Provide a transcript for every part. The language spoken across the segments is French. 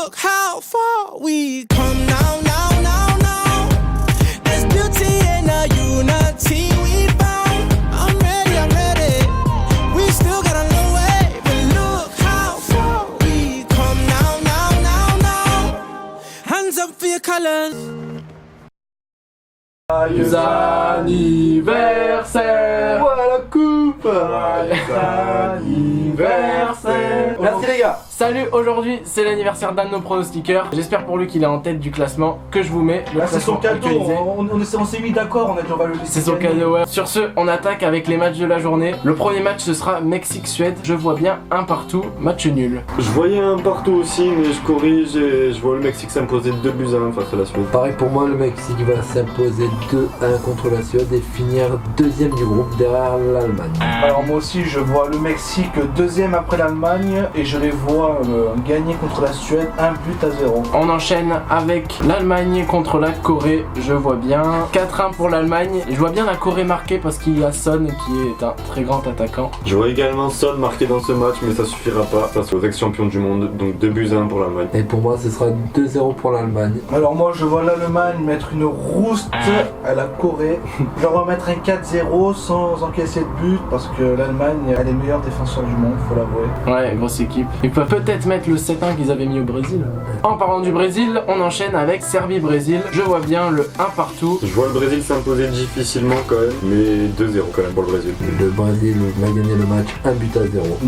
look how far we come now, now, now, now. There's beauty in the unity we found. I'm ready. We still got a long way, but look how far we come now, now, now, now. Hands up for your colors. Joyeux anniversaire! Voilà la coupe! Joyeux anniversaire! Merci les gars! Salut, aujourd'hui c'est l'anniversaire d'un de nos pronostiqueurs. J'espère pour lui qu'il est en tête du classement que je vous mets. Le Là c'est son classement cadeau, actualisé. on s'est mis d'accord, on a dit on va le laisser. C'est son gagner. cadeau, ouais. Sur ce, on attaque avec les matchs de la journée. Le premier match ce sera Mexique-Suède. Je vois bien un partout, match nul. Je voyais un partout aussi, mais je corrige et je vois le Mexique s'imposer 2-1 face à la Suède. Pareil pour moi, le Mexique va s'imposer 2-1 contre la Suède et finir deuxième du groupe derrière l'Allemagne. Alors moi aussi je vois le Mexique deuxième après l'Allemagne et je les vois gagner contre la Suède 1-0. On enchaîne avec l'Allemagne contre la Corée. Je vois bien 4-1 pour l'Allemagne. Je vois bien la Corée marquée parce qu'il y a Son qui est un très grand attaquant. Je vois également Son marqué dans ce match, mais ça suffira pas face aux ex-champions du monde, donc 2-1 pour l'Allemagne. Et pour moi, ce sera 2-0 pour l'Allemagne. Alors moi je vois l'Allemagne mettre une rouste à la Corée. Je leur vais mettre un 4-0 sans encaisser de but parce que l'Allemagne a les meilleurs défenseurs du monde, faut l'avouer. Ouais, grosse équipe. Ils peuvent peut-être mettre le 7-1 qu'ils avaient mis au Brésil. En parlant du Brésil, on enchaîne avec Serbie-Brésil. Je vois bien le 1 partout. Je vois le Brésil s'imposer difficilement quand même, mais 2-0 quand même pour le Brésil. Le Brésil va gagner le match 1-0.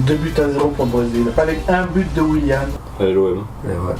2-0 pour le Brésil. Avec un but de Willian. Allez l'OM. Et ouais.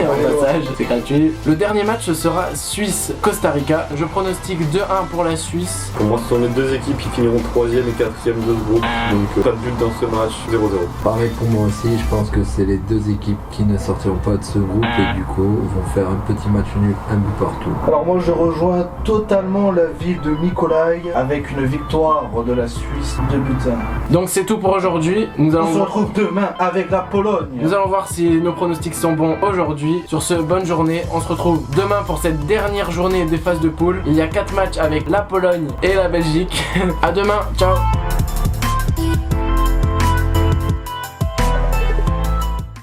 En passage, c'est gratuit. Le dernier match ce sera Suisse-Costa Rica. Je pronostique 2-1 pour la Suisse. Pour moi, ce sont les deux équipes qui finiront 3ème et 4ème de ce groupe, donc pas de but dans ce match, 0-0. Pareil pour moi aussi, je pense que c'est les deux équipes qui ne sortiront pas de ce groupe et du coup vont faire un petit match nul, un but partout. Alors moi je rejoins totalement la ville de Mykolaiv avec une victoire de la Suisse 2-1. Donc c'est tout pour aujourd'hui. Nous On allons se retrouve demain avec la Pologne. Nous allons voir si nos pronostics sont bons aujourd'hui. Sur ce, bonne journée. On se retrouve demain pour cette dernière journée des phases de poule. Il y a 4 matchs avec la Pologne et la Belgique. À demain, ciao.